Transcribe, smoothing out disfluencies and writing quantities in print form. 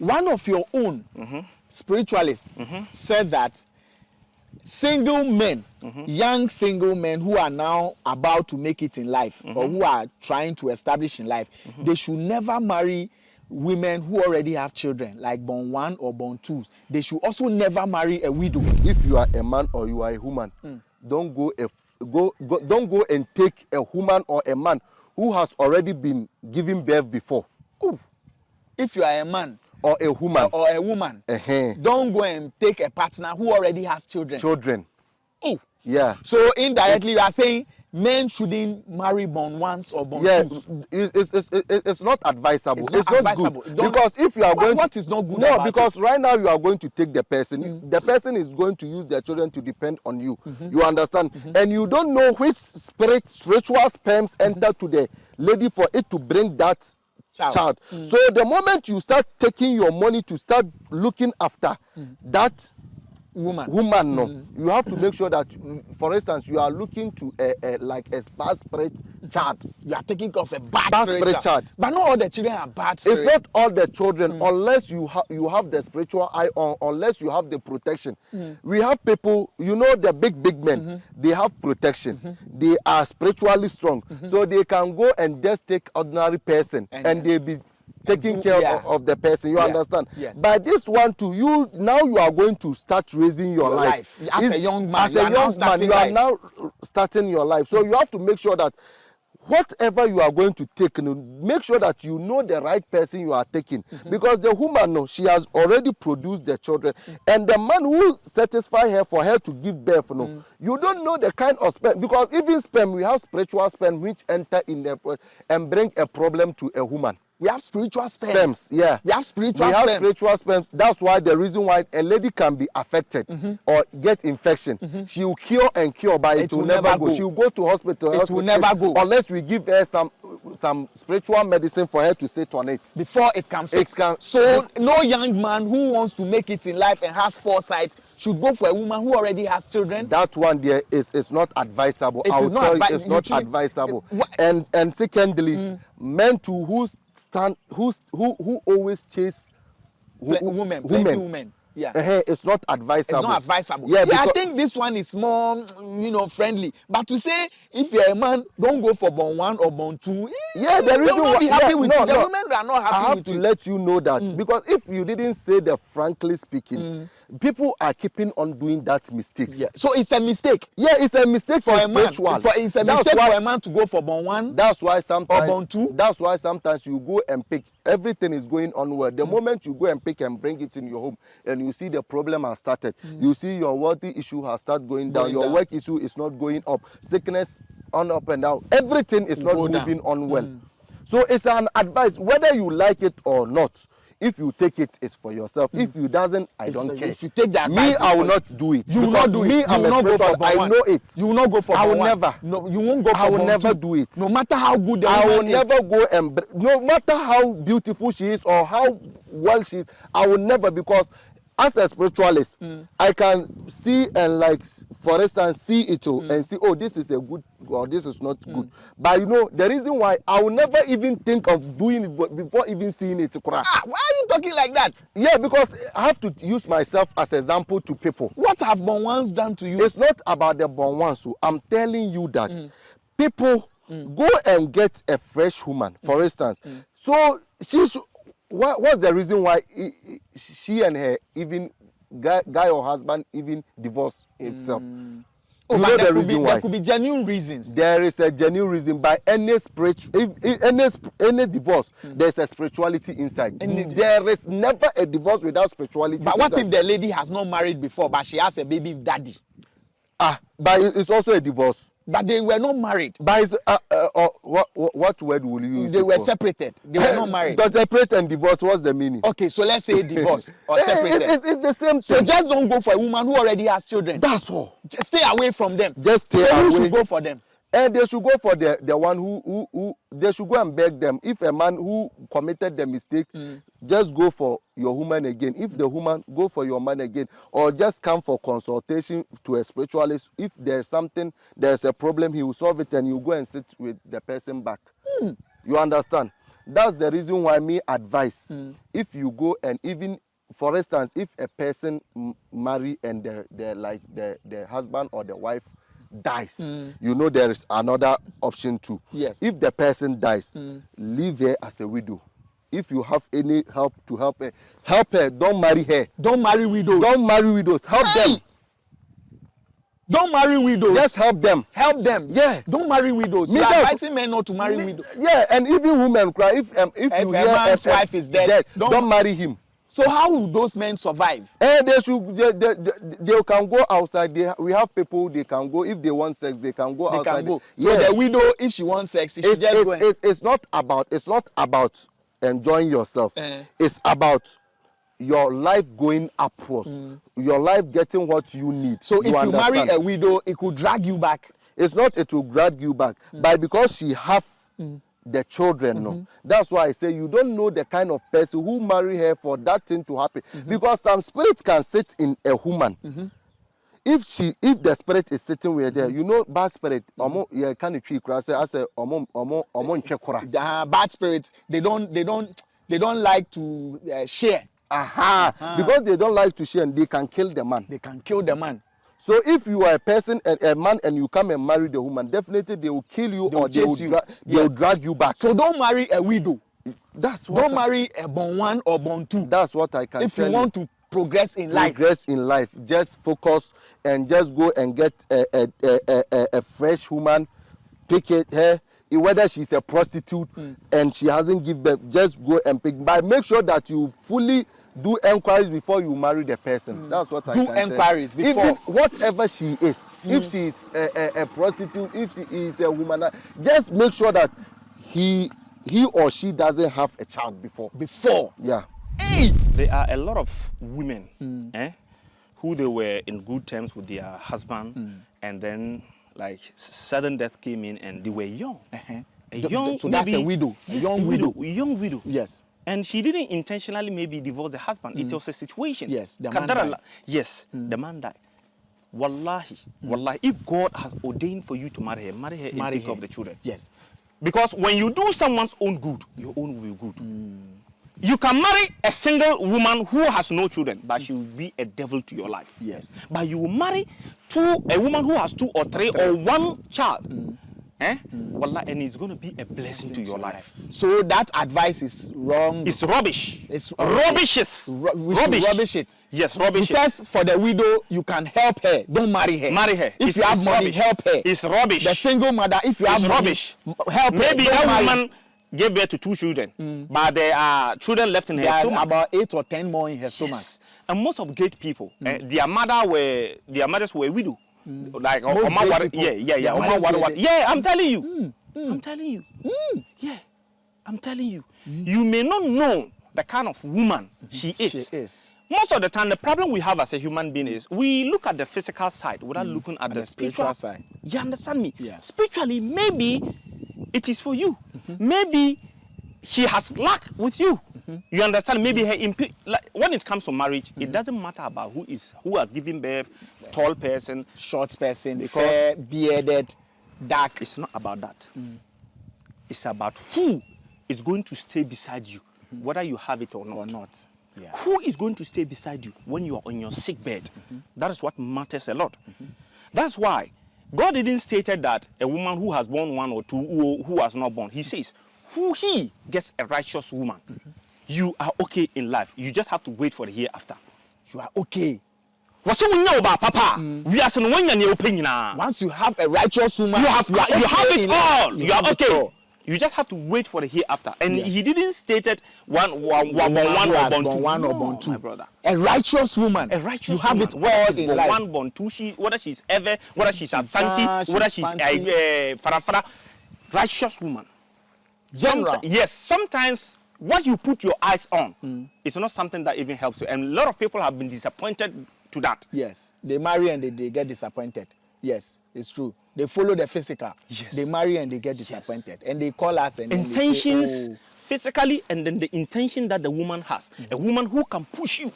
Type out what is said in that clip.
One of your own spiritualists said that single men, young single men who are now about to make it in life or who are trying to establish in life, they should never marry women who already have children, like born one or born twos. They should also never marry a widow. If you are a man or you are a woman, don't go and take a woman or a man who has already been given birth before. Ooh. If you are a man or a woman, don't go and take a partner who already has children. Oh, yeah. So indirectly, you are saying men shouldn't marry born ones or born twos. It's not advisable. It's not advisable. Good because if you are going, what is not good? No, because right now you are going to take the person. The person is going to use their children to depend on you. You understand? And you don't know which spiritual sperms enter to the lady for it to bring that child. So the moment you start taking your money to start looking after that woman, no, you have to make sure that, for instance, you are looking to like a bad spirit child. You are taking of a bad spirit child. But not all the children are bad spirit. It's not all the children, unless you have the spiritual eye on, unless you have the protection. We have people, you know, the big men, they have protection. They are spiritually strong, so they can go and just take ordinary person and they be taking care of the person. You understand? Yes. But this one too, you are going to start raising your life. As a young man. As a young man, you are now starting your life. So you have to make sure that whatever you are going to take, make sure that you know the right person you are taking. Because the woman, she has already produced the children. And the man who satisfy her for her to give birth, you don't know the kind of sperm. Because even sperm, we have spiritual sperm which enter in the and bring a problem to a woman. We have spiritual sperms. Yeah. We have spiritual sperms. That's why the reason why a lady can be affected or get infection. She will cure, but it will never go. She will go to hospital. It will never go. Unless we give her some spiritual medicine for her to sit on it. Before it can fix. So no young man who wants to make it in life and has foresight should go for a woman who already has children. That one there is not advisable. I will tell you, it's not advisable. And secondly, men too who always chase women. Yeah. It's not advisable. It's not advisable. Yeah, I think this one is more, friendly. But to say if you're a man, don't go for born one or born two. The reason why be happy with you. The women are not happy with you. I have to let you know that because if you didn't say that, frankly speaking, people are keeping on doing that mistakes. Yeah. So it's a mistake. Yeah, it's a mistake for a man. It's a mistake for a man to go for born one. That's why sometimes or born two. That's why sometimes you go and pick. Everything is going on well. The moment you go and pick and bring it in your home, and you see the problem has started. You see your wealthy issue has started going down. Your work issue is not going up. Sickness on up and down. Everything is not moving on well. So it's an advice, whether you like it or not. If you take it, it's for yourself. If you doesn't, I don't care. If you take that, I will not do it. You will not do it. Me, I'm a spiritual. I know it. You will not go for. I will never. No, you won't go for. I will never do it. No matter how good the woman is. I will never go and. No matter how beautiful she is or how well she is, I will never, because as a spiritualist, I can see and, like, for instance, see it and see, oh, this is a good or this is not good. But the reason why I will never even think of doing it before even seeing it. Why are you talking like that? Yeah, because I have to use myself as example to people. What have born ones done to you? It's not about the born ones. So I'm telling you that people go and get a fresh woman, for instance. So she should. What's the reason why she and her even guy or husband even divorce itself? Oh, you know the reason why? There could be genuine reasons. There is a genuine reason. By any any divorce, there's a spirituality inside. There is never a divorce without spirituality. But what if the lady has not married before, but she has a baby daddy? But it's also a divorce. But they were not married. But it's, what word will you use? They were separated. They were not married. But separate and divorce, what's the meaning? Okay, so let's say divorce or separated. It's the same thing. So just don't go for a woman who already has children. That's all. Just stay away from them. Just stay away. So who should go for them? And they should go for the one who they should go and beg them. If a man who committed the mistake, just go for your woman again. If the woman, go for your man again. Or just come for consultation to a spiritualist. If there's something, there's a problem, he will solve it and you go and sit with the person back. You understand? That's the reason why me advise, if you go and even, for instance, if a person marry and the husband or the wife dies, you know there is another option too. Yes. If the person dies, leave her as a widow. If you have any help to help her. Don't marry her. Don't marry widows. Don't marry widows. Help them. Don't marry widows. Just help them. Help them. Yeah. Don't marry widows. Me You are that's- advising men not to marry widows. Yeah, and even women cry. If you a hear man's wife is dead, don't marry him. So how will those men survive? They can go outside. We have people, they can go. If they want sex, they can go They outside. can go. So the widow, if she wants sex, she should just go. It's not about enjoying yourself. It's about your life going upwards. Your life getting what you need. So if you understand? marry a widow, it could drag you back. It's not it will drag you back, but because she have the children, no. That's why I say you don't know the kind of person who marry her for that thing to happen. Because some spirits can sit in a woman. If the spirit is sitting with her, you know, bad spirit, bad spirits, they don't like to share. Because they don't like to share, and they can kill the man. They can kill the man. So if you are a person, a man, and you come and marry the woman, definitely they will kill you, or they will drag you back. So don't marry a widow. That's what. Don't marry a born one or born two. That's what I can tell you. If you want to progress in life. Progress in life. Just focus and just go and get a fresh woman, pick her. Whether she's a prostitute and she hasn't given birth, just go and pick. But make sure that you fully do enquiries before you marry the person. That's what I can do enquiries tell. before. Even whatever she is, if she is a prostitute, if she is a woman, just make sure that he or she doesn't have a child before. Yeah. Hey! There are a lot of women who they were in good terms with their husband, and then like sudden death came in and they were young. A young, so that's a widow. Yes, a young widow. A young widow. Yes. And she didn't intentionally maybe divorce the husband. It was a situation. Yes, the man died. Yes, the man died. Wallahi, if God has ordained for you to marry her and take care of the children. Yes. Because when you do someone's own good, your own will be good. You can marry a single woman who has no children, but she will be a devil to your life. Yes. But you will marry a woman who has 2 or 3 or 1 child. Wallah, and it's going to be a blessing to your life. So that advice is wrong. It's rubbish. It's rubbish. We should rubbish it. Yes, rubbish. He says for the widow, you can help her. Don't marry her. Marry her. If you have money, rubbish. help her. It's rubbish. The single mother, if you have rubbish. money, help Maybe her. that woman gave birth to 2 children, but there are children left in her stomach. About 8 or 10 more in her stomach. And most of great people, their mothers were widow. Like Most great people, yeah, I'm telling you. I'm telling you. Yeah, I'm telling you. You may not know the kind of woman she is. Most of the time, the problem we have as a human being is we look at the physical side without looking at the spiritual side. You understand me? Yeah. Spiritually, maybe it is for you. Maybe she has luck with you. You understand? Maybe her like when it comes to marriage, it doesn't matter about who has given birth, tall person, short person, fair, bearded, dark. It's not about that. It's about who is going to stay beside you, whether you have it or not. Yeah. Who is going to stay beside you when you are on your sick bed? That is what matters a lot. That's why God didn't state that a woman who has born 1 or 2 who has not born. He says, who he gets a righteous woman. You are okay in life. You just have to wait for the hereafter. You are okay. What's we know about Papa? We are saying when you're opinion. Once you have a righteous woman, you have it all. You are okay. You just have to wait for the hereafter. And he didn't state it one or born two. My brother. A righteous woman. A righteous you have woman. it all in life. 1 born 2, whether she's ever, whether she's Asante, whether she's Farafara. Righteous woman. General. Yes, sometimes what you put your eyes on is not something that even helps you. And a lot of people have been disappointed to that. Yes, they marry and they get disappointed. Yes, it's true. They follow the physical. Yes. They marry and they get disappointed. Yes. And they call us and intentions they say, physically, and then the intention that the woman has. A woman who can push you